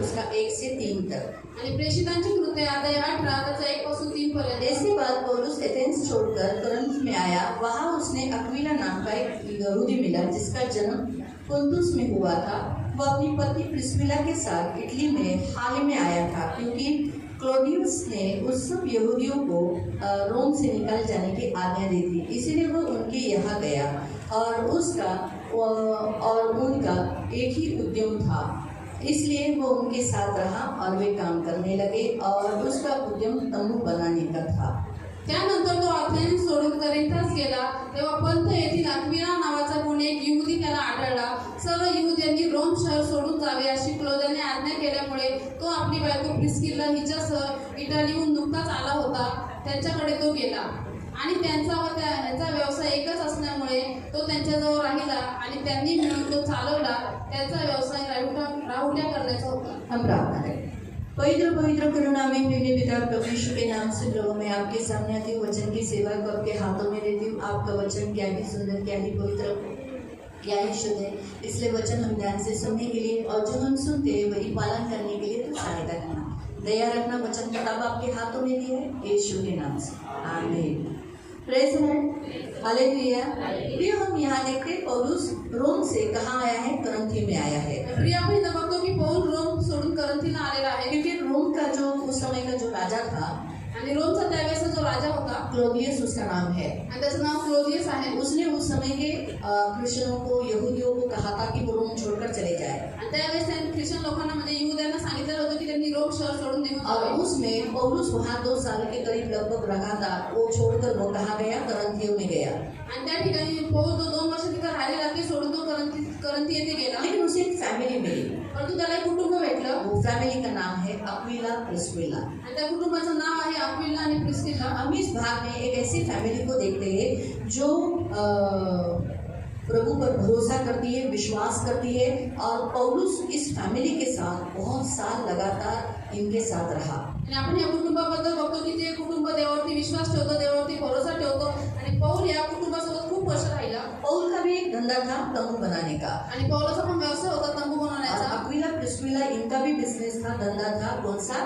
उसका 1 से 3 तक। आणि प्रेषितांची कृत्ये अध्याय 18 त्याचा 1 पासून 3 पर्यंत। इसके बाद पौलुस एथेंस छोड़कर कुरिन्थ में आया। वहाँ उसने अक्विला नाम का एक यहूदी मिला जिसका जन्म पुन्तुस में हुआ था। वह अपनी पत्नी प्रिस्किला के साथ इटली में हाल ही में आया था, क्योंकि क्लौदियस ने उस सब यहूदियों को रोम से निकाल जाने की आज्ञा दी थी। इसीलिए वो उनके यहाँ गया और उनका एक ही उद्यम था, इसलिए वो उनके साथ रहा और वे काम करने लगे और उसका उद्यम तंबू बनाने का था। त्यानंतर तो अथेन्स सोडून करिंथस गेला। तेव्हा पंथ येथील अक्विला नावाचा कोणी एक यहूदी त्याला आढळला। सर्व यहूद्यांनी रोम शहर सोडून जावे अशी क्लौदियाने आज्ञा केल्यामुळे तो आपली बायको प्रिस्किला हिच्यासह इटालीहून नुकताच आला होता त्यांच्याकडे तो गेला आणि त्यांचा व ह्याचा व्यवसाय एकच असल्यामुळे तो त्यांच्याजवळ राहिला आणि त्यांनी मिळून तो चालवला। त्याचा व्यवसाय राहुट्या करण्याचा होता। हम प्रार्थना करें। पवित्र करुणामय प्रेमी पिता, प्रभु यीशु के नाम से प्रभु मैं आपके सामने आती हूँ, वचन की सेवा को आपके हाथों में देती हूँ। आपका वचन क्या ही सुंदर, क्या ही पवित्र, क्या ही शुद्ध है, इसलिए वचन हम ध्यान से सुनने के लिए और जो हम सुनते हैं वही पालन करने के लिए तो सहायता करना, दया रखना। वचन किताब आपके हाथों में दी है, यीशु के नाम से, आमीन। Praise the Lord, hallelujah. प्रिय, हम यहाँ देखते पौलुस रोम से कहाँ आया है? करंथी में आया है। प्रिय, आपण इथं बघतो की पौल रोम सोडून करंथीला आलेला आहे, क्योंकि रोम का जो उस समय का जो राजा था आणि रोमचा त्यावेळेसचा जो राजा होता क्लौदियस उसका नाम है आणि त्याचं नाव क्लौदियस आहे। उसने उस समय के क्रिश्चियनों को, यहूदियों को कहा था कि वो रोम छोड़कर चले जाए। आणि त्यावेळेस त्यांनी ख्रिश्चन लोकांना म्हणजे यहूद्यांना सांगितलं होतं की त्यांनी रोम शहर सोडून निघून और जावे। उसमें पौलुस वहाँ 2 साल के करीब लगभग रहा था। वो छोड़कर वो कहाँ गया? करंथियों में गया। आणि त्या ठिकाणी पौल तो 2 वर्ष तिथं राहिलेला, ते सोडून तो करंथी येथे गेला। लेकिन उसे एक फैमिली मिली। परंतु त्याला एक कुटुंब भेटलं। वो फैमिली का नाम है अक्विला प्रिस्किला। आणि त्या कुटुंबाचं नाव आहे अक्विला आणि प्रिस्किला। हम इस भाग में एक ऐसी फैमिली को देखते हैं जो प्रभु पर भरोसा करती है, विश्वास करती है, और पौलुस इस फैमिली के साथ बहुत साल लगातार इनके साथ रहा। आणि आपण या कुटुंबाबद्दल बघतो की ते कुटुंब देवावरती विश्वास ठेवतो, देवावरती भरोसा ठेवतो आणि पौल या कुटुंबासोबत खूप वर्ष राहिला। पौल का भी एक धंधा था तंबू बनाने का, आणि पौलाचा पण व्यवसाय होता तंबू बनवण्याचा। अक्विला प्रिस्किला इनका भी बिजनेस था, धंधा था, कौन सा?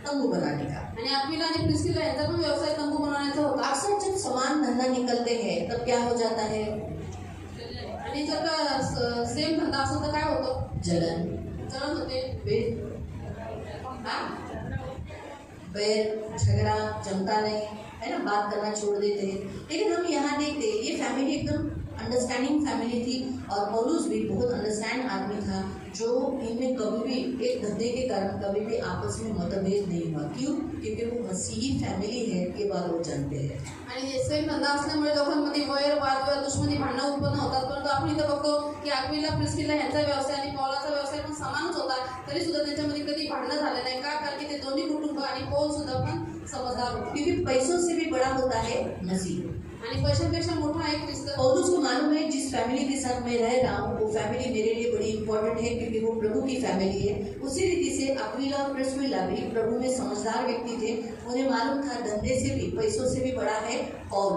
तंबू बनाने का। आणि अक्विला आणि प्रिस्किला यांचा पण व्यवसाय तंबू बनवण्याचा होता। अक्सर जब समान धंधा निकलते हैं तब क्या हो जाता है? आणि जर का सेम धंदा असेल तर काय होतं? जलन होते, बैर झगड़ा जमता नहीं है ना, बात करना छोड़ देते हैं। लेकिन हम यहाँ देखते हैं ये फैमिली एकदम अंडरस्टैंडिंग फैमिली थी और पौलुस भी बहुत अंडरस्टैंड आदमी था, जो इनमें कभी भी एक धंधे के कारण कभी भी आपस में मतभेद नहीं हुआ। क्यों? क्योंकि वो मसीही फैमिली है के बाद वो जानते हैं। आणि सेम धंदा असल्यामुळे लोकांमध्ये वैर, वाद, दुश्मनी, भांडणं उत्पन्न होतात। परंतु आपण इथं बघतो की अक्विला प्रिस्किला यांचा व्यवसाय आणि पौलाचा व्यवसाय पण समानच होता, तरी सुद्धा त्यांच्यामध्ये कधी भांडणं झाले नाही। का? कारण की ते दोन्ही कुटुंब आणि पौल सुद्धा पण समजदार होते। क्योंकि पैसों से भी बड़ा होता है मसीह, आणि पैशांपेक्षा मोठा आहे ख्रिस्त। पौलुस को मालूम है जिस फैमिली के साथ मैं रह रहा हूँ वो फैमिली मेरे लिए बड़ी इंपॉर्टेंट है, क्योंकि वो प्रभु की फैमिली है। उसी रीति से अक्विला और प्रिस्किला भी प्रभु में समझदार व्यक्ति थे। उन्हें मालूम था धंधे से भी, पैसों से भी बड़ा है और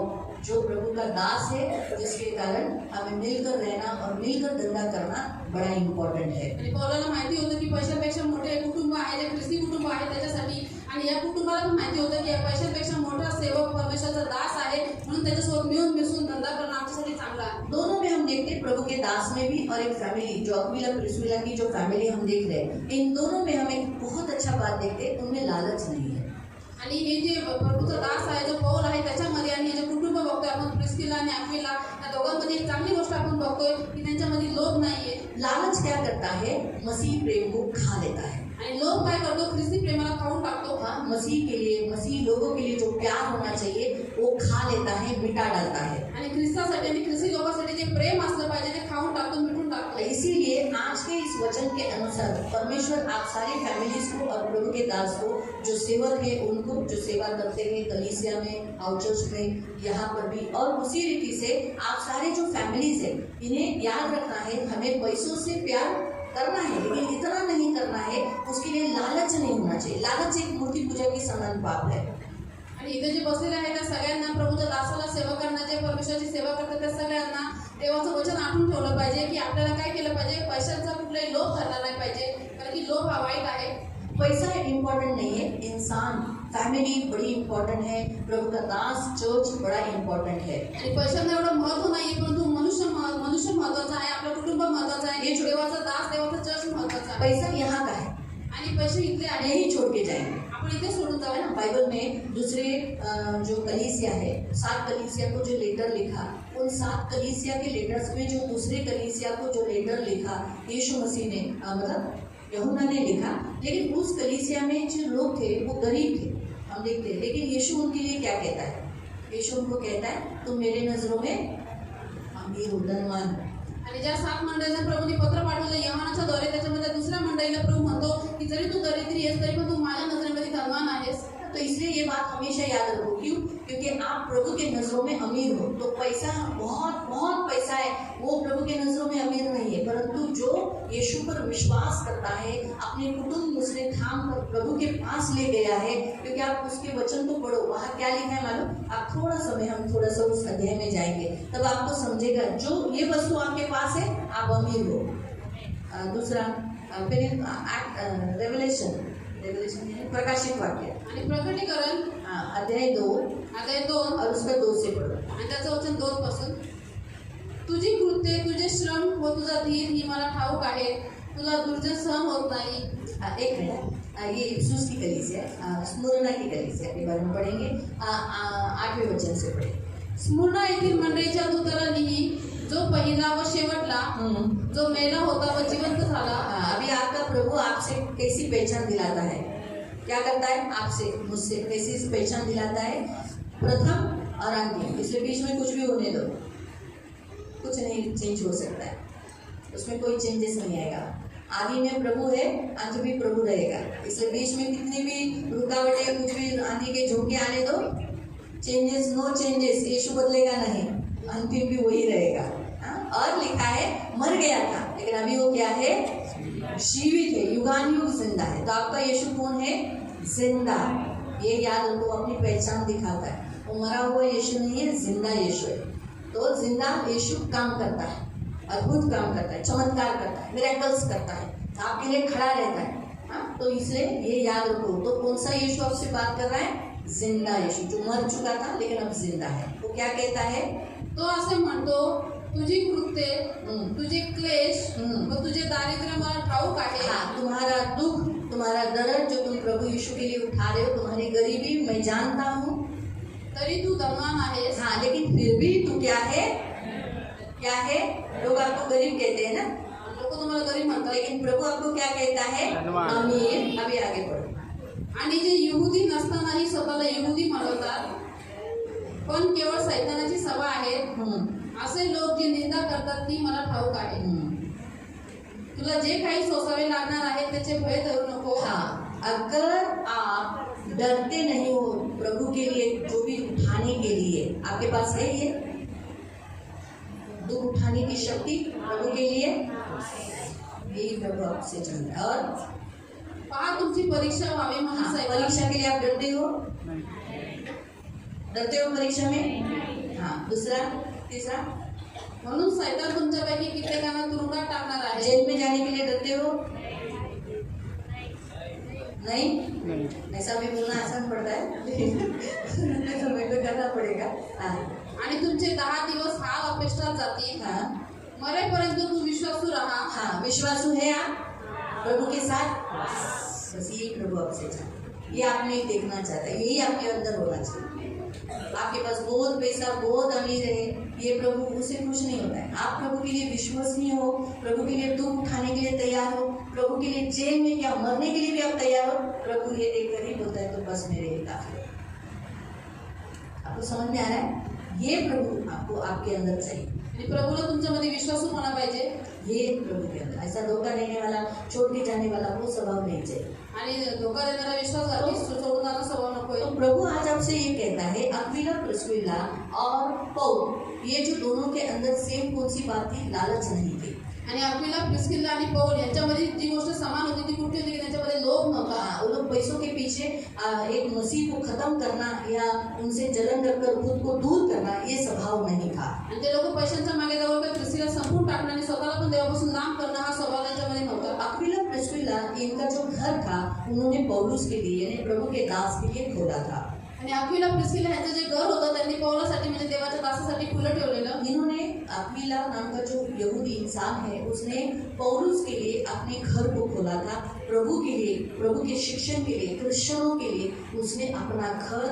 जो प्रभु का दास है, जिसके कारण हमें मिलकर रहना और मिलकर धंधा करना बड़ा इम्पॉर्टंट है। आणि पौलाला माहिती होतं की पैशांपेक्षा मोठे कुटुंब आहे, जे ख्रिस्ती कुटुंब आहे त्याच्यासाठी, आणि या कुटुंबाला पण माहिती होतं की या पैशांपेक्षा मोठा सेवक परमेश्वराचा दास आहे, म्हणून त्याच्यासोबत मिळून मिसळून धंदा करणं आमच्यासाठी चांगला आहे। दोनों में हम देखते हैं, प्रभु के दास में भी और एक फैमिली जो अक्विला प्रिस्किला की जो फैमिली हम देख रहे हैं, इन दोनों में हम एक बहुत अच्छा बात देखते हैं, उनमें लालच नहीं है। आणि हे जे प्रभूचा दास आहे, जो पौल आहे, त्याच्यामध्ये आणि हे जे कुटुंब बघतोय आपण प्रिस्किला आणि अक्विला, या दोघांमध्ये एक चांगली गोष्ट आपण बघतोय की त्यांच्यामध्ये लोभ नाहीये। लालच क्या करता है? मसीह प्रेम को खा लेता है। आणि लोभ काय करतो? ख्रिस्ती प्रेमाला खाऊन टाकतो। हाँ, मसीह के लिए, मसीह लोगों के लिए जो प्यार होना चाहिए वो खा लेता है, मिटा डालता है। आणि ख्रिस्तासाठी आणि ख्रिस्ती लोकांसाठी जे प्रेम असलं पाहिजे ते खाऊन टाकतो, मिटून टाकतो। इसीलिए आज के इस वचन के अनुसार परमेश्वर आप सारी फैमिलीज को और प्रभु के दास को, जो सेवक है उनको, जो सेवा करते हैं कलीसिया में, आउटचर्च में, यहाँ पर भी, और उसी रीति से आप सारे जो फैमिलीज है इन्हें याद रखना है, हमें पैसों से प्यार करना है, लेकिन इतना नहीं करना है, उसके लिए लालच नहीं होना चाहिए। लालच एक मूर्ति पूजा की समान पाप है। आणि इथे जे बसलेले आहेत त्या सगळ्यांना, प्रभूच्या दासाला सेवा करणारे, जे परमेश्वराची सेवा करतात त्या सगळ्यांना देवाचं वचन आठवून ठेवलं पाहिजे की आपल्याला काय केलं पाहिजे? पैशांचा कुठलाही लोभ धरला नाही पाहिजे, कारण की लोभ हा वाईट आहे। पैसा इम्पोर्टेंट नहीं है, इंसान, फॅमिली बड़ी इम्पॉर्टंट है, प्रभु का दास चर्च बड़ा इम्पॉर्टंट है. आणि पैशांना एवढं महत्व नाहीये, परंतु मनुष्य महत्वाचा आहे, आपलं कुटुंब महत्वाचं आहे, देवाचा दास, देवाचा चर्च महत्वाचा आहे. पैसा यहाँ का है, आणि पैसे इथले आहे, यही छोड़ के जाएंगे. आपण इथे सोडून जाऊ है ना. ना. बाइबल में दूसरे जो कलीसिया है, 7 कलीसिया को जो लेटर लिखा, उन 7 कलीसिया के लेटर्स में जो दूसरे कलीसिया को जो लेटर लिखा यीशु मसीह ने मतलब यूहन्ना ने लिखा, लेकिन उस कलीसिया में जो लोग थे वो गरीब थे, हम देखते हैं. लेकिन यीशु उनके लिए क्या कहता है? यीशु उनको कहता है तुम मेरे नजरों में अमीर हो, धनवान हो. आणि ज्या 7 मंडळींना प्रभूने पत्र पाठवलं यूहन्नाच्या द्वारे, त्याच्यामध्ये दुसऱ्या मंडळीला प्रभू म्हणतो की जरी तू दरिद्री आहेस तरी पण तू माझ्या नजरेमध्ये धनवान आहेस. तो इसलिए ये बात हमेशा याद रखो. क्यों? क्योंकि आप प्रभु के नजरों में अमीर हो. तो पैसा बहुत बहुत पैसा है, वो प्रभु के नजरों में अमीर नहीं है, परंतु जो यीशु पर विश्वास करता है, अपने कुटुंब उसने थाम कर प्रभु के पास ले गया है. क्योंकि आप उसके वचन को पढ़ो, वहाँ क्या लिखा है मालूम? आप हम थोड़ा सा उस अध्याय में जाएंगे तब आपको समझेगा. जो ये वस्तु आपके पास है आप अमीर हो. दूसरा फिर रेवलेशन प्रकाशित वाक्य आणि प्रकटीकरण अध्याय 2 और उसका 2 से पढ़ो. आणि त्याचं वचन 2 पासून. तुझी कृत्ये, तुझे श्रम व तुझा धीर ही मला ठाऊक आहे, तुला दुर्जन सहन होत नाही. एक मिनट, ये इफिसुस की कलीसिया है, स्मुरना की कलीसिया के बारे में पढ़ेंगे. 8वें वचन से पढ़े. स्मुर्ना येथील मंडळीच्या दूताला लिही, जो पहिला व शेवटला, जो मेला होता व जिवंत झाला. अभी आपका प्रभु आपसे कैसी पहचान दिलाता है? क्या करता है? आपसे मुझसे कैसी पहचान दिलाता है? प्रथम और अंतिम, इसलिए बीच में कुछ भी होने दो, कुछ नहीं चेंज हो सकता है, उसमें कोई चेंजेस नहीं आएगा. आदि में प्रभु है, अंत भी प्रभु रहेगा. इसलिए बीच में कितनी भी रुकावटें, कुछ भी आंधी के झोंके आने दो, चेंजेस, नो चेंजेस. यीशु बदलेगा नहीं, अंतिम भी वही रहेगा. और लिखा है मर गया था लेकिन अभी वो क्या है? जीवित है, युगानुयुग जिंदा है. तो आपका यीशु कौन है? जिंदा. ये याद रखो, अपनी पहचान दिखाता है. वो मरा हुआ यीशु नहीं है, जिंदा यीशु है. तो जिंदा यीशु काम करता है, अद्भुत काम करता है, चमत्कार करता है, मिरेकल्स करता है, आपके लिए खड़ा रहता है. तो इसलिए ये याद रखो. तो कौन सा यीशु आपसे बात कर रहा है? जिंदा यीशु, जो मर चुका था लेकिन अब जिंदा है. वो क्या कहता है? तो असे म्हणतो, तुझी कृत्ये, तुझे क्लेश व तुझे दारिद्र्य मला ठाऊक आहे. तुम्हारा दुख, तुम्हारा दर्द जो तुम प्रभु यीशु के लिए उठा रहे हो, तुम्हारी गरीबी मैं जानता हूँ. तरी तू धनवान आहेस. लेकिन फिर भी तू क्या है? क्या है? लोग आपको गरीब कहते हैं ना, लोक तुम्हाला गरीब म्हणतात, लेकिन प्रभु आपको क्या कहता है? अमीर. अभी आगे बढ़ो. आणि जे यहुदी नसतानाही स्वतःला यहुदी म्हणतात, पण केवळ सैतानाची सभा आहेत असे लोक जे निंदा करतात ती मला ठाऊक आहे. तुला जे काही सोसावे लागणार आहे त्याचे भय धरू नको. अगर आप डरते नहीं हो प्रभु के लिए, जो भी उठाने के लिए आपके पास है, ये दुख उठाने की शक्ति प्रभु के लिए, यही प्रभु आपसे चाहता है. और पहा, तुमची परीक्षा व्हावी म्हणून परीक्षा के लिए आप डरते हो? डरते हो परीक्षा में? दूसरा, तीसरा, म्हणून सैतान तुमच्यापैकी कित्येकांना तुरुंगात टाकणार आहे. जेल में जाने के लिए डरते हो? नहीं, ऐसा भी बोलना आसान पड़ता है समय तो करना पड़ेगा. आणि तुमचे 10 दिवस हाल अपेष्टात जातील. मरेपर्यंत तू विश्वासू राहा. विश्वासू है आप प्रभु के साथ? बस यही प्रभु आपसे चाहता है, ये आप में देखना चाहता है, यही आपके अंदर होना चाहिए. आपके पास बहुत पैसा, बहुत अमीर है, ये प्रभु उससे खुश नहीं होता है. आप प्रभु के लिए विश्वसनीय हो, प्रभु के लिए दुख उठाने के लिए तैयार हो, प्रभु के लिए जेल में क्या मरने के लिए भी आप तैयार हो. प्रभु ये देखकर ही बोलता है तो बस मेरे लिए काफी. आपको समझ में आ रहा है? ये प्रभु आपको आपके अंदर चाहिए. प्रभूला तुमच्यामध्ये विश्वासूपणा पाहिजे. ये प्रभु के अंदर ऐसा धोखा देने वाला, छोड़ के जाने वाला वो स्वभाव नहीं चाहिए. आणि धोका देणारा विश्वासघाती सोडून जाणं स्वभाव नको. तो प्रभु आज आपसे ये कहता है, अक्विला, प्रिस्किला और पौल, ये जो दोनों के अंदर सेम कौन सी बात थी? लालच नहीं थी. आणि अक्विला, प्रिस्किला आणि पौल यांच्यामध्ये जी गोष्ट समान होती ती कुठली होती की त्यांच्यामध्ये लोभ नव्हता. वो लोग पैसों के पीछे एक मसीह को खत्म करना या उनसे जलन कर खुद को दूर करना, ये स्वभाव नहीं था. आणि ते लोक पैशांच्या मागे जवळ प्रिस्किला संपून टाकणं आणि स्वतःला पण देवापासून लांब करणं हा स्वभाव त्यांच्यामध्ये नव्हता. अक्विला, प्रिस्किला प्रिस्किला इनका जो घर था उन्होंने पौलुस के लिए यानी प्रभु के दास के लिए खोला था। आणि अक्विला प्रिस्किला ह्यांचं जे घर होतं त्यांनी पौलासाठी म्हणजे देवाच्या दासासाठी खुलं ठेवलेलं। इन्होंने अक्विला नाम का जो यहूदी इंसान है उसने पौलुस के लिए अपने घर को खोला था। प्रभु के लिए, प्रभु के शिक्षण के लिए, क्रिश्चियनों के लिए उसने अपना घर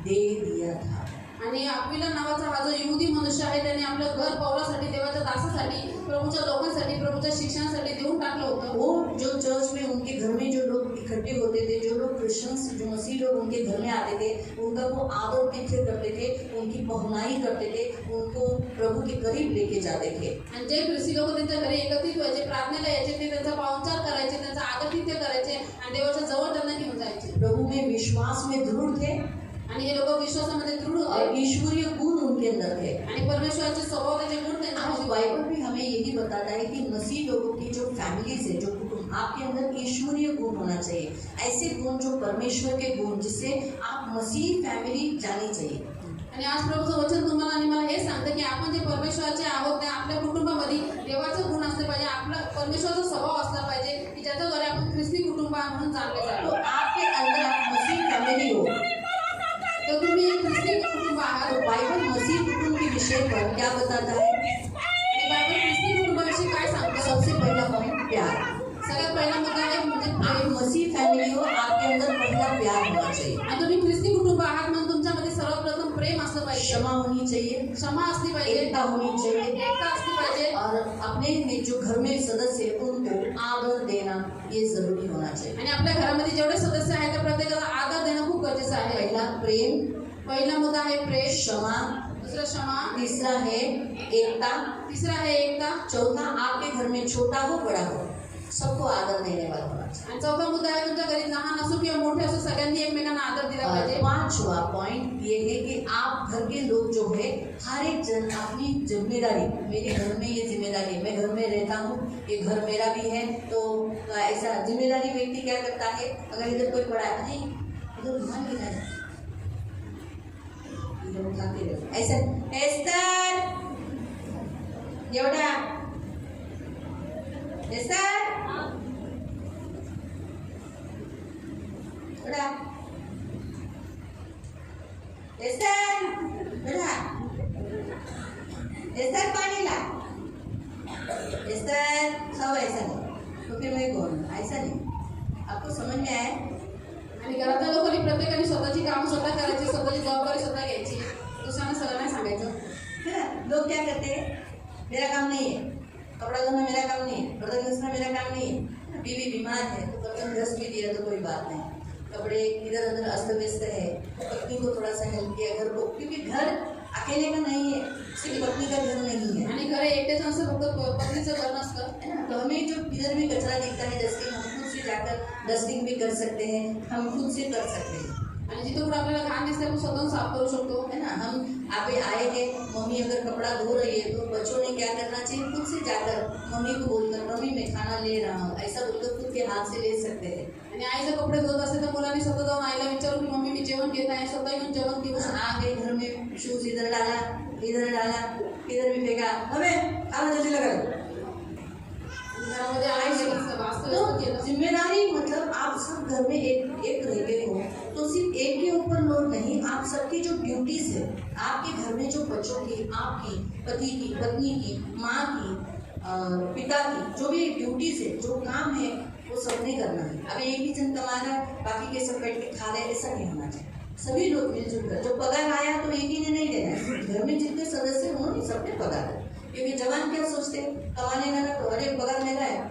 दे दिया था। आणि अक्विला नावाचा हा जो यहुदी मनुष्य आहे त्याने आपलं घर पौलासाठी, देवाच्या दासासाठी, प्रभूच्या लोकांसाठी, प्रभूच्या शिक्षणासाठी देऊन टाकलं होतं। वो जो चर्च में उनके घर में जो लोग इकट्ठे होते थे, जो लोग क्रिश्चियंस, जो मसीह लोग उनके घर में आते थे, उनका वो आदर तिथ्य करते थे, उनकी पहुनाई करते थे, उनको प्रभु के करीब लेके जाते थे। आणि जे ख्रिस्ती लोक त्यांच्या घरी एकत्रित व्हायचे, प्रार्थनेला यायचे, ते त्यांचा पाहुणचार करायचे, त्यांचा आदरातिथ्य करायचे आणि देवाच्या जवळ त्यांना घेऊन जायचे। प्रभु में विश्वास में दृढ़ थे आणि हे लोक विश्वासामध्ये दृढ और होते ईश्वरीय गुण उनके अंदर थे। आणि परमेश्वराचे स्वभावाचे गुण आज त्यांच्यामध्ये बाइबल भी हमें यही बताता है कि मसीह लोगों की जो फैमिलीज है, जो कुटुंब, आपके अंदर ईश्वरीय गुण होना चाहिए। ऐसे गुण जो परमेश्वर के गुण, जिससे आप मसीह फैमिली जानी चाहिए। आणि आज प्रभूचं वचन तुम्हाला आणि मला हे सांगतं की आपण जे परमेश्वराचे आहोत त्या आपल्या कुटुंबामध्ये देवाचं गुण असले पाहिजे, आपला परमेश्वराचा स्वभाव असला पाहिजे की ज्याच्याद्वारे आपण ख्रिस्ती कुटुंब म्हणून जाणले तो जातो। आपके अंदर आप मसीह फैमिली हो तर तुम्ही एक ख्रिस्ती कुटुंब आहात। तो बाइबल मसीह कुटुंब के विषय पर क्या बताता है? आणि बायबल ख्रिस्ती कुटुंबाविषयी काय सांगतं? सबसे पहला पॉइंट प्यार। सगळ्यात पहिला मुद्दा आहे म्हणजे आप प्रेम। मसीह फैमिली हो, आपके अंदर पहला प्यार होना चाहिए, आणि तुम्ही ख्रिस्ती कुटुंब आहात म्हणून तुमच्यामध्ये सर्वप्रथम प्रेम असलं पाहिजे, क्षमा होनी चाहिए, क्षमा असली पाहिजे, एकता होनी चाहिए, एकता असली पाहिजे और अपने में जो घर में सदस्य है उनको आदर देना ये जरूरी होना चाहिए। आणि आपल्या घरामध्ये जेवढे सदस्य आहेत त्या प्रत्येकाला आदर देणं खूप गरजेचं आहे। पहला प्रेम, पहिला मुद्दा आहे प्रेम, क्षमा, दुसरा क्षमा, तीसरा है एकता, तिसरा आहे एकता, चौथा आपके घर में छोटा हो बड़ा हो सबको आदर देने वाला होना चाहिए। आणि चौथा मुद्दा आहे तुमच्या घरी लहान असो किंवा मोठे असो सगळ्यांनी एकमेकांना आदर दिला और पाहिजे। पांचवा पॉइंट ये है कि आप घर के लोग जो है हर एक जन अपनी जिम्मेदारी, मेरे घर में ये जिम्मेदारी है, मैं घर में रहता हूँ, ये घर मेरा भी है, तो ऐसा जिम्मेदारी व्यक्ति क्या करता है, अगर इधर कोई पड़ा है नहीं इधर रुमाल गिरा है, इधर उठाते रहो ऐसा, एस्तर एवढा एस्तर एवढा एस्तर बेटा, एस्तर पानी ला, एस्तर सब ऐसा नहीं, तो फिर मैं कौन? ऐसा नहीं, आपको समझ में आया? आणि घरातल्या लोकांनी प्रत्येकाने स्वतःची कामं स्वतः करायची, स्वतःची जबाबदारी स्वतः घ्यायची, दुसऱ्यांना सगळं नाही सांगायचं। है ना? लोग क्या करते हैं, मेरा काम नहीं है, कपड़ा धोना मेरा काम नहीं है, बर्तन घसना मेरा काम नहीं है, बीवी बीमार है तो बर्तन घस भी दिया तो कोई बात नहीं, कपड़े इधर उधर अस्त व्यस्त है, पत्नी को थोड़ा सा हेल्प किया घर को, क्योंकि घर अकेले का नहीं है, सिर्फ पत्नी का घर नहीं है, आणि घर एकटेच नसतं, फक्त पत्नीचं घर नसतं। है ना? तो हमें जो इधर भी कचरा दिखता है डस्टिंग, हम खुद से जाकर डस्टिंग भी कर सकते हैं, हम खुद से कर सकते हैं, आणि जिथे कुठे आपल्याला घाण दिसते आपण स्वतःहून साफ करू शकतो। है ना? हम आप आए हैं, मम्मी अगर कपड़ा धो रही है तो बच्चों ने क्या करना चाहिए, खुद से जाकर मम्मी को बोलकर मम्मी मैं खाना ले रहा हूँ ऐसा बोलकर खुद के हाथ से ले सकते हैं। आणि आईचे कपडे धुत असेल तर मुलांनी स्वतः जाऊन आईला विचारून की मम्मी मी जेवण घेत आहे, स्वतः येऊन जेवण घेऊ शकतो। आ गए घर में, शूज इधर डाला, इधर भी फेंका, हमें खाना जल्दी लगा। घरामध्ये आई वास्तव तो केलं। जिम्मेदारी मतलब आप सब घर में एक रहते हो तो सिर्फ एक के ऊपर लोड नहीं, आप सबकी जो ड्यूटीज है, आपके घर में जो बच्चों की, आपकी, पति की, पत्नी की, माँ की, पिता की जो भी ड्यूटीज है, जो काम है वो सबने करना है। अब एक ही जन कमा रहा है बाकी के सब बैठ के खा रहे हैं, ऐसा नहीं होना चाहिए। सभी लोग मिलजुल कर, जो पगार आया तो एक ही ने नहीं देना है, घर में जितने सदस्य हैं उन्होंने सबने पगार है। क्योंकि जवान क्या सोचते हैं, कमाने का ना तो अरे पगार मेरा है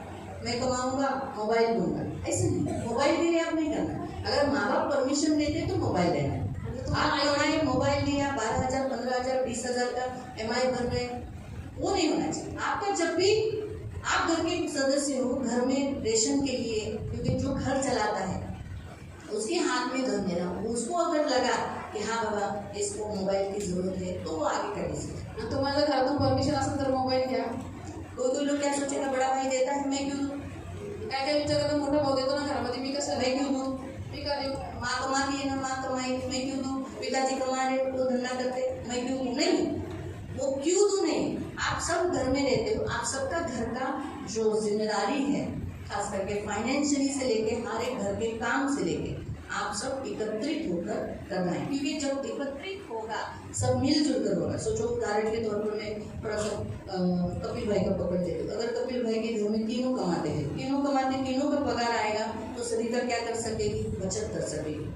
मैं कमाऊंगा मोबाइल लूंगा, ऐसे नहीं, मोबाइल के लिए आप नहीं करना। अगर माँ बाप परमिशन देते तो मोबाइल लेना है, आप कमाए मोबाइल लिया 12,000 15,000 20,000 का EMI भर रहे, वो नहीं होना चाहिए। आपका जब भी आप घर के सदस्य हो, घर में रेशन के लिए, क्योंकि जो घर चलाता है उसके हाथ में धन देना, उसको अगर लगा कि हाँ बाबा इसको मोबाइल की जरूरत है तो वो आगे कर दीजिए। तुम्हाला घरातून परमिशन असेल तर मोबाईल घ्या। कोई लोग क्या सोचेगा, बड़ा भाई देता है मैं क्यों दूँ, काय काय विचार करता, मोठा भाऊ देतो ना घरामध्ये, मी कसं मैं क्यों दूँ, मी का देऊ, माँ कमाती है ना माँ कमाई मैं क्यों दूँ, पिताजी कमा रहे तो धंधा करते मैं क्यों दूँ, नहीं वो क्यों दूँ नहीं। आप सब घर में रहते हो, आप सबका घर का जो जिम्मेदारी है खास करके फाइनेंशियली से लेके हर एक घर के काम से लेके आप सब एकत्रित होकर करना है, क्योंकि जब एकत्रित होगा सब मिलजुल कर होगा। सोचो उदाहरण के तौर पर मैं थोड़ा सा कपिल भाई का पकड़ देती हूँ। अगर कपिल भाई के घर में तीनों कमाते हैं, तीनों का पगार आएगा तो सरिता क्या कर सकेगी? बचत कर सकेगी।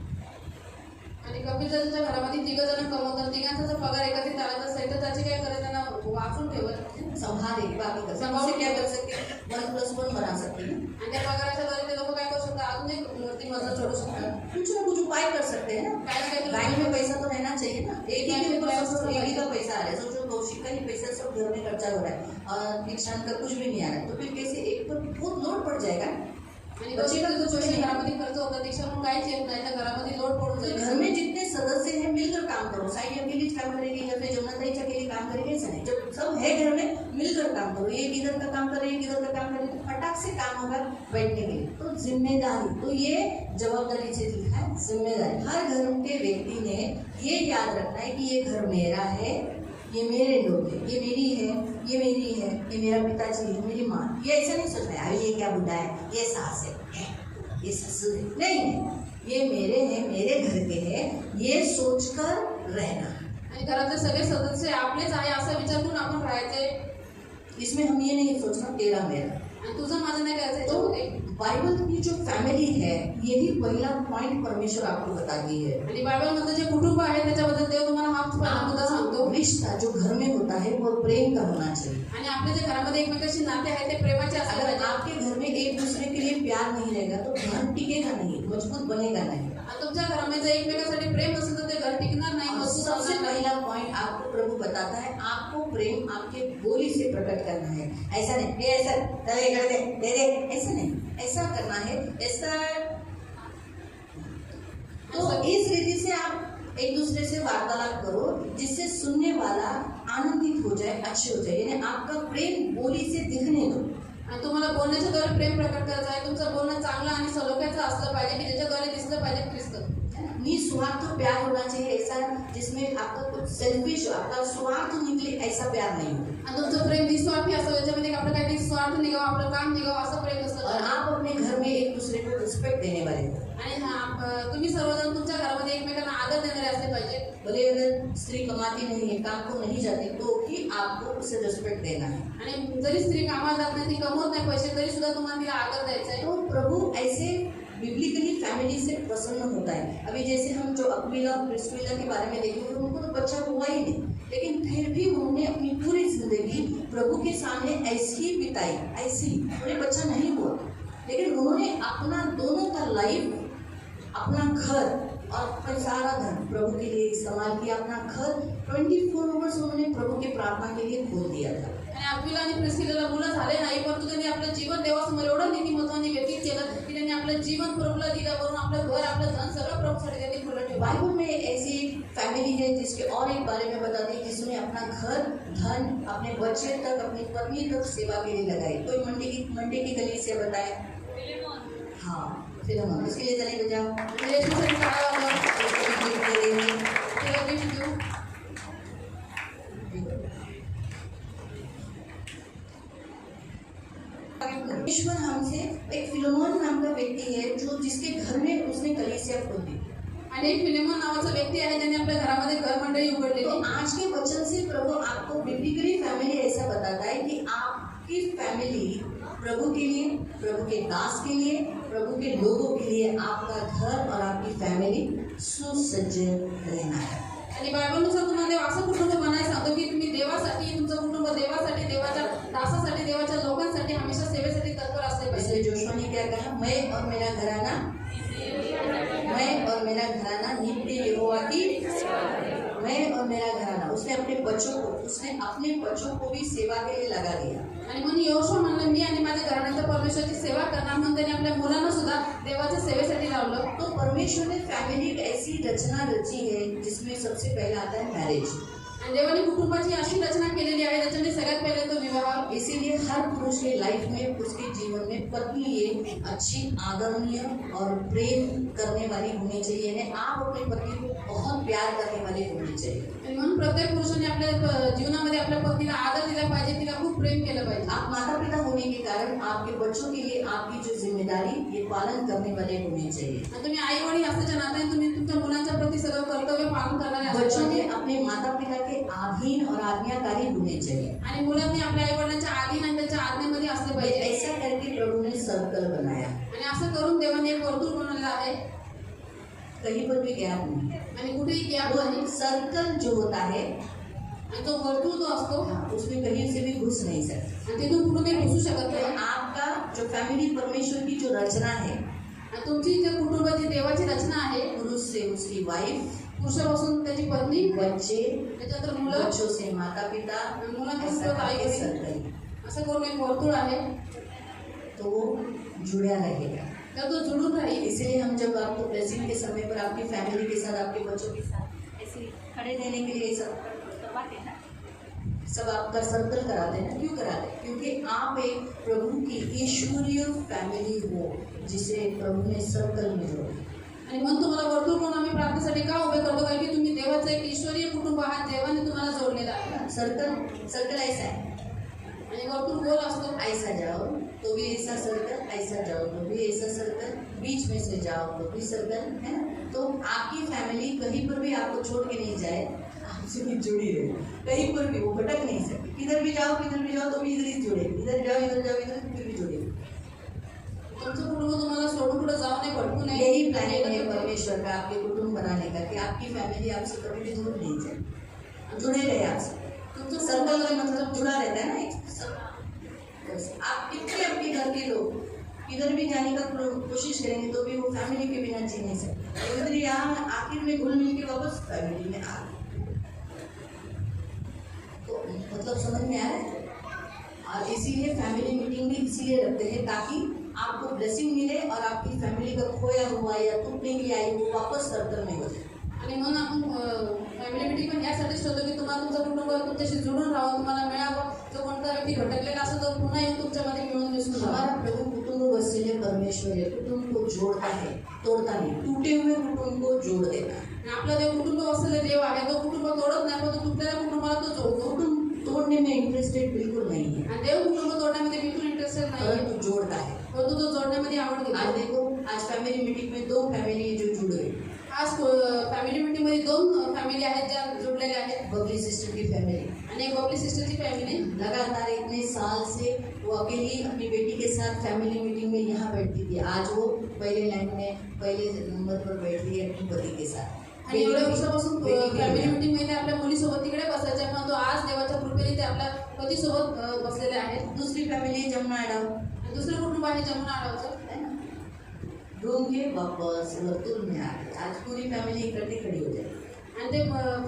आणि कपिलच्या घरामध्ये तिघ जण कमवतात, तिघांचा जर पगार एकत्रित आला तर सरिता त्याची काय करत त्यांना वाचून ठेवत संभाले बाकी कर संभाल क्या कर सकते हैं? 1+1 बना सकते हैं आणि त्या पगाराच्या द्वारे ते लोक काय करू शकतात? अजून एक मूर्ती मजल जोडू शकतात, कुछ ना कुछ उपाय कर सकते हैं ना। काय ना काही बैंक में पैसा तो रहना चाहिए ना। एक ही के पास तो एक ही का पैसा आ रहा है, सोचो कौशिक का ही पैसा सब घर में खर्चा हो रहा है और दीक्षांत का कुछ भी नहीं आ रहा है, तो फिर कैसे एक पर बहुत लोड पड़ जाएगा। आणि कौशिकला जो पैसे घरामध्ये खर्च होता दीक्षा म्हणून काहीच येत नाही, त्या घरामध्ये लोड पडून तो जाईल। घर में जितने सदस्य हैं मिलकर काम करो। साई अकेली काम करेगी या फिर जमुनाताई अकेले काम करेगी, ऐसा नहीं। जब सब है घर में मिलकर काम करो, एक इधर का काम करे, एक इधर का काम करे, तो फटाक से काम होगा बैठने के लिए। तो जिम्मेदारी, तो ये जवाबदारी से लिखा है जिम्मेदारी। हर घर के व्यक्ति ने ये याद रखना है कि ये घर मेरा है, ये मेरे लोग हैं, ये मेरी है, ये मेरी है, ये मेरा पिताजी है, मेरी माँ। ये ऐसा नहीं सोचना है अरे ये क्या बुढ़ा है, ये सास है, ये ससुर है, नहीं, ये मेरे हैं, मेरे घर के हैं, ये सोचकर रहना। आणि घरातले सगळे सदस्य आपलेच आहे असा विचार करून आपण राहायचे। इसमें हम ये नहीं सोचना तेरा मेरा। आणि तुझं माझं नाही करायचं तो याच्यामध्ये। बाइबल की जो फैमिली है, यही पहला पॉइंट परमेश्वर आपको बताती है। आणि बायबलमध्ये जे कुटुंब आहे त्याच्याबद्दल देव तुम्हाला हा पहिला मुद्दा सांगतो। रिश्ता जो घर में होता है वो प्रेम का होना चाहिए। आणि आपले जे घरामध्ये एकमेकांशी नाते आहेत ते प्रेमाचे असले अगर पाहिजे। आपके घर में एक दूसरे के लिए प्यार नहीं रहेगा तो घर टिकेगा नहीं, मजबूत बनेगा नहीं। आणि तुमच्या घरामध्ये जर एकमेकांसाठी प्रेम नसेल तर ते घर टिकणार नाही, और मजबूत सबसे होणार नाही। पहला पॉइंट आपको प्रभु बताता है, आपको प्रेम आपके बोली से प्रकट करना है। ऐसा नहीं ये ऐसा चले कर दे दे, ऐसा नहीं, ऐसा करना है ऐसा। तो इस रीति से आप एक दूसरे से वार्तालाप करो जिससे सुनने वाला आनंदित हो जाए, अच्छे हो जाए, यानी आपका प्रेम बोली से दिखने दो। आणि तुम्हाला बोलण्याच्या द्वारे प्रेम प्रकट करायचं आहे। तुमचं बोलणं चांगलं आणि सलोख्याचं असलं पाहिजे की ज्याच्याद्वारे दिसलं पाहिजे ख्रिस्त। निस्वार्थ प्यार होना चाहिए, ऐसा जिसमें आपका कुछ सेल्फिश आपका स्वार्थ निकले, ऐसा प्यार नहीं हो। आणि तुमचं प्रेम निस्वार्थी असावं, याच्यामध्ये आपलं काही स्वार्थ निघावं, आपलं काम निघावं असं प्रेम और असतं। आप अपने घर में एक दूसरे को रिस्पेक्ट देने वाले हो। आणि तुम्ही सर्वजण तुमच्या घरामध्ये एकमेकांना आदर देणारे असले पाहिजे। भले अगर स्त्री कमाती नहीं है, काम को नहीं जाती, तो भी आपको उसे रिस्पेक्ट देना है। आणि जरी स्त्री कामाला जात नाही, ती कमवत नाही पैसे, तरी सुद्धा तुम्हाला तिला आदर द्यायचा आहे। तो प्रभु ऐसे बिब्लिकली फैमिली से प्रसन्न होता है। अभी जैसे हम जो अक्विला और प्रिस्किला के बारे में देखेंगे, तो उनको तो बच्चा हुआ ही नहीं, लेकिन फिर भी उन्होंने अपनी पूरी जिंदगी प्रभु के सामने ऐसी ही बिताई, ऐसी, उन्हें बच्चा नहीं हुआ, लेकिन उन्होंने अपना दोनों का लाइफ, अपना घर और अपना सारा धन प्रभु के लिए इस्तेमाल किया। अपना घर 24 आवर्स उन्होंने प्रभु की प्रार्थना के लिए खोल दिया था। आणि अक्विला आणि प्रिस्किलाला मुलं झाले नाही, परंतु त्यांनी आपलं जीवन देवासमोर एवढं नीतिमत्वाने व्यतीत केलं की त्यांनी आपलं जीवन प्रभूला दिलं, वरून आपलं घर, आपलं धन सगळं प्रभूसाठी त्यांनी खुलं ठेवलं। बाइबल में ऐसी फैमिली है जिसके और एक बारे में बताती है, जिसने अपना घर, धन, अपने बच्चे तक, अपनी पत्नी तक सेवा के लिए लगाई। कोई मंडे की गली से बताए, हाँ फिर हम इसके लिए चले बजाओ येशूसाठी काय वागलं? तिला गिफ्ट देऊ। ईश्वर हमसे एक फिलोमोन नाम का व्यक्ति है जो जिसके घर में उसने कलीसिया खोल दी। आणि एक फिलेमोन नावाचा व्यक्ती आहे ज्याने आपल्या घरामध्ये घर मंडळी उघडलेली। तो आज के वचन से प्रभु आपको बिब्लिकली फैमिली ऐसा बताता है कि आपकी फैमिली प्रभु के लिए, प्रभु के दास के लिए, प्रभु के लोगों के लिए आपका घर और आपकी फैमिली सुसज्जित रहना है। आणि बायबलनुसार तुम्हाला देव असं कुटुंब बनायला सांगतो की तुम्ही देवासाठी, तुमचं कुटुंब देवासाठी, देवाच्या दासासाठी, देवाच्या लोकांसाठी हमेशा सेवेसाठी तत्पर असले पाहिजे। इसलिए जोशुआ ने क्या कहा, मैं और मेरा घराना नित्य यहोवा की, मैं और मेरा घराना। उसने अपने बच्चों को भी सेवा के लिए लगा दिया। आणि म्हणून यहोशू म्हणलं मी आणि माझ्या घराण्याच्या परमेश्वराची सेवा करणार, म्हणून त्याने आपल्या मुलांना सुद्धा देवाच्या सेवेसाठी लावलं। तो परमेश्वर ने फैमिली एक ऐसी रचना रची है जिसमें सबसे पहला आता है मैरिज। आणि देवाने कुटुंबाची अशी रचना केलेली आहे त्याच्यामध्ये सगळ्यात पहिले तो विवाह. इसीलिए हर पुरुष के लाइफ में, उसके जीवन में पत्नी एक अच्छी, आदरणीय और प्रेम करने वाली होनी चाहिए. यानी आप अपनी पत्नी को बहुत प्यार करने वाले होने चाहिए. आणि म्हणून प्रत्येक पुरुषाने आपल्या जीवनामध्ये आपल्या पत्नीला आदर दिला पाहिजे, तिला खूप प्रेम केलं पाहिजे. आप माता पिता होने के कारण आपके बच्चों के लिए आपकी जो जिम्मेदारी ये पालन करने वाले होने चाहिए. आणि तुम्ही आई वडील असल्याच्या नात्याने तुम्ही तुमच्या मुलांच्या प्रती सगळं कर्तव्य पालन करणारे असले बच्चों ने पाहिजे. अपने माता पिता के अधीन और आज्ञाकारी होने चाहिए. आणि मुलांनी आपल्या आई वडिलांच्या आधीन आणि त्याच्या आज्ञेमध्ये असले पाहिजे. ऐसा करके प्रभु ने सर्कल बनाया. आणि असं करून देवाने एक वर्तुळ बनवलेलं आहे. कहीं पर भी गैप नहीं. आणि कुठेही गॅप नाही. सर्कल जो होता है आणि तो वर्तुळ जो असतो उसमें कहीं से भी घुस नहीं सकता. आणि तिथून कुठूनही घुसू शकत तो नाही. आपका जो फैमिली परमेश्वर की जो रचना है, आणि तुमची जे कुटुंबाची देवाची रचना आहे, पुरुष से उसकी वाइफ, पुरुषापासून त्याची पत्नी, बच्चे, त्याच्यानंतर मुलं, बच्चों से माता पिता, मुलांपासून आई वडील, सर्कल, असं करून एक वर्तुळ आहे. तो वो जुड़ा रहेगा. तर तो जुळून राहील. इसलिए हम जब आपको ब्लेसिंग के समय पर आपकी फैमिली के साथ, आपके बच्चों के साथ ऐसे खड़े रहने के लिए सब करवाते हैं ना, सब आपका सर्कल कराते हैं. क्यों कराते हैं? क्योंकि आप एक प्रभु की ईश्वरीय फैमिली हो जिसे प्रभु ने सर्कल में जोड़ा. आणि मग तुम्हाला वर्तुळ म्हणून आम्ही प्रार्थनेसाठी का उभे करतो? कारण की तुम्ही देवाचं एक ईश्वरीय कुटुंब आहात. देवाने तुम्हाला जोडलेलं आहे. सर्कल ऐसा है. आणि वर्तुळ गोल असतो. ऐसा जाओ तो भी ऐसा सर्कल, ऐसा जाओ तो भी ऐसा सर्कल, बीच में से जाओ तो भी सर्कल, है ना. तो आपकी फैमिली कहीं पर भी आपको छोड़ के नहीं जाए, आपसे भी जुड़ी रहे. कहीं पर भी वो भटक नहीं सकती. किधर भी जाओ तो भी इधर ही जुड़े. इधर जाओ फिर भी जुड़े. तुमचं कुटुंब तुम्हाला सोडून कुठे जाऊ नये, भटकू नये. यही प्लानिंग है परमेश्वर का आपके कुटुंब बनाने का, कि आपकी फैमिली आपसे कभी भी दूर नहीं जाए, जुड़े रहे आपसे. तुमचं सर्कल का मतलब जुड़ा रहता है ना एक. आप कितने अपने घर के लोग इधर भी जाने का कोशिश करेंगे तो भी वो फैमिली के बिना जी नहीं सकते. उधर यहाँ आखिर में घुल मिल के वापस फैमिली में आ गए. तो मतलब समझ में आ रहा है. और इसीलिए फैमिली मीटिंग भी इसीलिए रखते हैं ताकि आपको ब्लेसिंग मिले और आपकी फैमिली का खोया हुआ या टूटने की आई वो वापस सर्कल में हो जाए. आणि म्हणून आपण फॅमिली मीटिंग पण यासाठीच ठेवतो की तुम्हाला तुमचं कुटुंब तुमच्याशी जुळून राहावं, तुम्हाला मिळावं. जो कोणता व्यक्ती भटकलेला असतो तो पुन्हा येऊन तुमच्यामध्ये मिळून मिसळून राहावा. हमारा प्रभु कुटुंब वत्सल्य परमेश्वर है. कुटुंब को जोड़ता है, तोड़ता नहीं. टूटे हुए कुटुंब को जोड़ देता है. आणि आपला देव कुटुंब असलेला देव आहे. तो कुटुंब तोडत नाही, पण तो तुटलेल्या कुटुंबाला तो जोडतो. कुटुंब तोड़ने में इंटरेस्टेड बिल्कुल नहीं है, आणि देव कुटुंब तोडण्यामध्ये बिलकुल इंटरेस्टेड नाही, परंतु जोड़ता है. परंतु तो जोडण्यामध्ये आवड घेतो. आज देखो, आज फैमिली मीटिंग में 2 फैमिली जो जुड़े. आज फॅमिली मीटिंग मध्ये 2 फॅमिली आहेत ज्या जुडलेल्या आहेत. बबली सिस्टर की फैमिली आणि एक बबली सिस्टरची फॅमिली. लगातार इतने साल से वो अकेली अपनी बेटी के साथ फैमिली मीटिंग में यहाँ बैठती थी. आज वो पहले लाइन में पहले नंबर पर बैठ रही है अपने पति के साथ. आणि एवढ्या वर्षापासून फॅमिली मीटिंग मध्ये आपल्या मुलीसोबत तिकडे बसायच्या, पण तो आज देवाच्या कृपेने ते आपल्या पतीसोबत बसलेले आहेत. दूसरी फैमिली जमुना अडाव. आणि दुसरं कुटुंब आहे जमुना आडावचं. है ना. घूम के वापस वर्तुल में आ गए. आज पूरी फैमिली इकट्ठी खड़ी हो जाए. आणि ते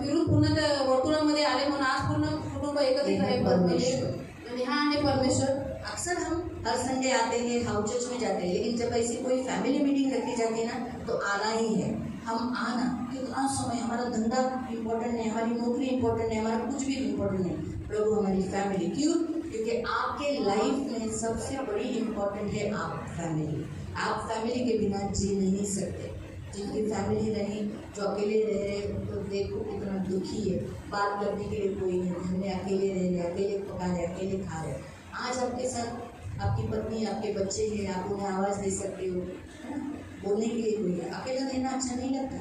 फिरून पुन्हा त्या वर्तुळामध्ये आले म्हणून आज पूर्ण कुटुंब एकत्रित आहे. परमेश्वर. आणि हा आहे परमेश्वर. अक्सर हम हर संडे आते हैं, हाउस चर्च में जाते हैं, लेकिन जब ऐसी कोई फैमिली मीटिंग रखी जाती है ना तो आना ही है. हम आना, कितना समय, हमारा धंधा इम्पोर्टेंट है, हमारी नौकरी इम्पोर्टेंट है, हमारा कुछ भी इम्पोर्टेंट नहीं. प्रभु हमारी फैमिली. क्यों? क्योंकि आपके लाइफ में सबसे बड़ी इम्पोर्टेंट है आप फैमिली. आप फैमिली के बिना जी नहीं सकते. जिनकी फैमिली नहीं, जो अकेले रह रहे उनको देखो कितना दुखी है. बात करने के लिए कोई नहीं, घर में अकेले रह रहे, अकेले पका रहे, अकेले खा रहे. आज आपके साथ आपकी पत्नी, आपके बच्चे हैं, आप उन्हें आवाज़ दे सकते हो, है ना. बोलने के लिए कोई है. अकेला रहना अच्छा नहीं लगता,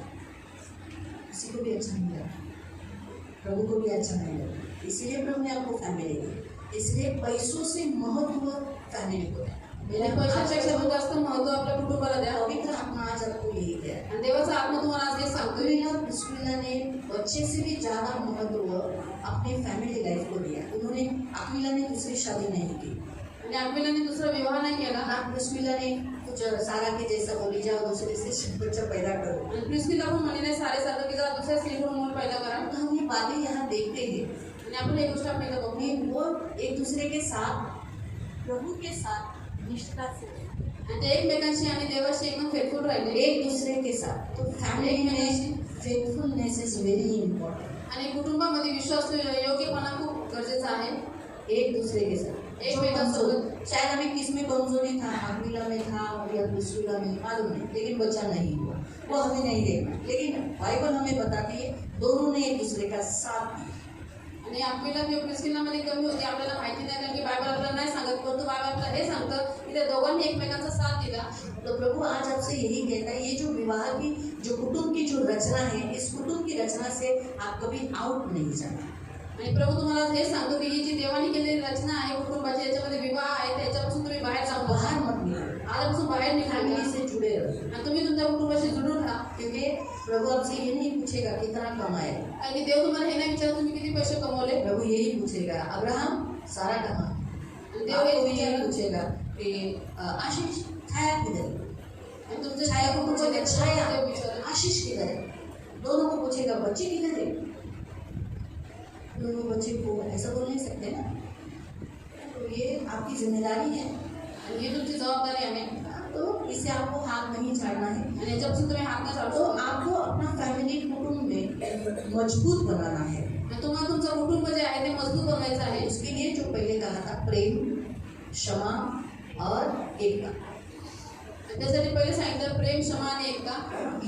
किसी को भी अच्छा नहीं लगता, प्रभु को भी अच्छा नहीं लगता. इसलिए प्रभु ने आपको फैमिली दी. इसलिए पैसों से महत्व फैमिली को है. आणि पैशापेक्षा पण जास्त महत्व आपल्या कुटुंबाला द्या. पवित्र आत्मा आज आपको यही दिया है. आणि देवाचा आत्मा तुम्हाला आज हे सांगतो. अक्विला ने बच्चे से भी ज़्यादा महत्व अपने फैमिली लाइफ को दिया. उन्होंने, अक्विला ने दूसरी शादी नहीं की. आणि अक्विलाने दुसरा विवाह नाही केला. प्रिस्किला ने कुछ सारा के जैसा बोली, जाओ दूसरे से बच्चा पैदा करो. आणि प्रिस्किला पण म्हणे नाही सारेसारखं की जरा दुसऱ्या स्त्रीकडून मूल पैदा करा. तो हम ये बातें यहाँ देखते हैं. आणि आपण एक गोष्ट आपण इथं बघू. वो एक दूसरे के साथ, प्रभु के साथ निष्ठा से, आणि ते एकमेकांशी आणि देवाशी एकदम फेथफुल राहिले. एक दूसरे के साथ. तो फैमिली में फेथफुलनेस इज वेरी इम्पोर्टेंट. आणि कुटुंबामध्ये विश्वास योग्यपणा खूप गरजेचा आहे. एक दूसरे के साथ एक जो बेटा कमजोर, शायद अभी किस में कमजोरी था, अगला में था या दूसरा में मालूम नहीं, लेकिन बच्चा नहीं हुआ, वो हमें नहीं देखना. लेकिन बाइबल हमें बताती है दोनों ने एक दूसरे का साथ दिया. आणि आपल्याला प्रिस्किलामध्ये कमी होती आपल्याला माहिती नाही कारण की बायबल आपल्याला नाही सांगत परंतु बायबल आपल्याला हे सांगतं की त्या दोघांनी एकमेकांचा साथ दिला. तो प्रभु आज आपसे यही कहता है, ये जो विवाह की जो कुटुंब की जो रचना है, इस कुटुंब की रचना से आप कभी आउट नहीं जाना. आणि प्रभू तुम्हाला हे सांगतो की ही जी देवाने केलेली रचना आहे कुटुंबाची याच्यामध्ये विवाह आहे त्याच्यापासून तुम्ही बाहेर जाऊ नका. बाहर मत निकलो, आजपासून बाहेर निघा फैमिली से जुड़े रहो. आणि तुम्ही तुमच्या कुटुंबाशी जुळून राहा. क्योंकि प्रभु आपसे ये नहीं पूछेगा कितना कमाए, आणि देव तुम्हाला हे नाही विचारत तुम्ही किती पैसे कमवले. प्रभु यही पूछेगा अब्राहम सारा कहा. आणि देव देव हे यही विचारत पूछेगा कि आशीष छाया किधर है, आणि तुमच्या छाया को पूछेगा छाया देव विचारत. आशीष किधर है, दोनों को पूछेगा बच्चे किधर है. दोनों बच्चे को ऐसा बोल नहीं सकते ना. तो ये आपकी जिम्मेदारी है. आणि ही तुमची जबाबदारी आहे. तो इससे आपको हाथ नहीं छाड़ना है. आणि याच्यापासून तुम्ही हात नाही तो चालतो. आपको अपना फैमिली कुटुंब में मजबूत बनाना है. आणि तुम्हाला तुमचं कुटुंब जे आहे ते मजबूत बनवायचं आहे. उसके लिए जो पहले कहा था प्रेम, क्षमा और एकता, त्यासाठी पहिले सांगितलं प्रेम क्षमा आणि एकता.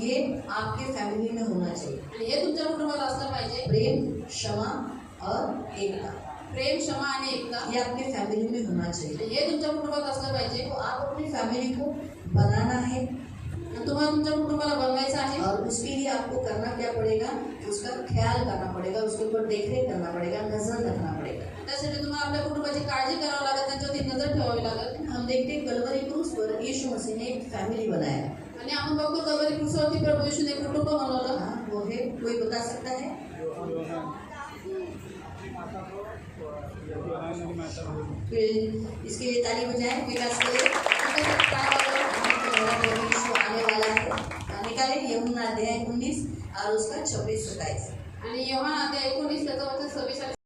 ये आपके फैमिली में होना चाहिए. आणि हे तुमच्या कुटुंबात असलं पाहिजे. प्रेम, क्षमा और एकता, प्रेम क्षमा आणि एकता ये आपके फैमिली में होना चाहिए. हे तुमच्या कुटुंबात असलं पाहिजे. तो आप अपनी फैमिली को बनाना है आणि तुम्हाला तुमच्या कुटुंबाला बनवायचं आहे. और उसके लिए आपको करना क्या पड़ेगा, उसका ख्याल करना पड़ेगा, उसके ऊपर देखरेख करना पड़ेगा, नजर रखना पड़ेगा. त्यासाठी तुम्हाला आपल्या कुटुंबाची काळजी करावी लागेल, त्यांच्यावरती नजर ठेवावी लागेल. हम देखते हैं कलवरी क्रूस पर यीशु मसीह ने एक फैमिली बनाया. आणि आपण बघतो कबरी क्रूसवरती प्रभू येशूने कुटुंब बनवलं. हाँ, वो है, कोई बता सकता है. फिर इसके लिए ताली बजाएं विकास के लिए. यीशु आने वाला है. निकाले यूहन्ना अध्याय 19 और उसका 26-27. आणि योहान अध्याय 19 त्याचा वचन 26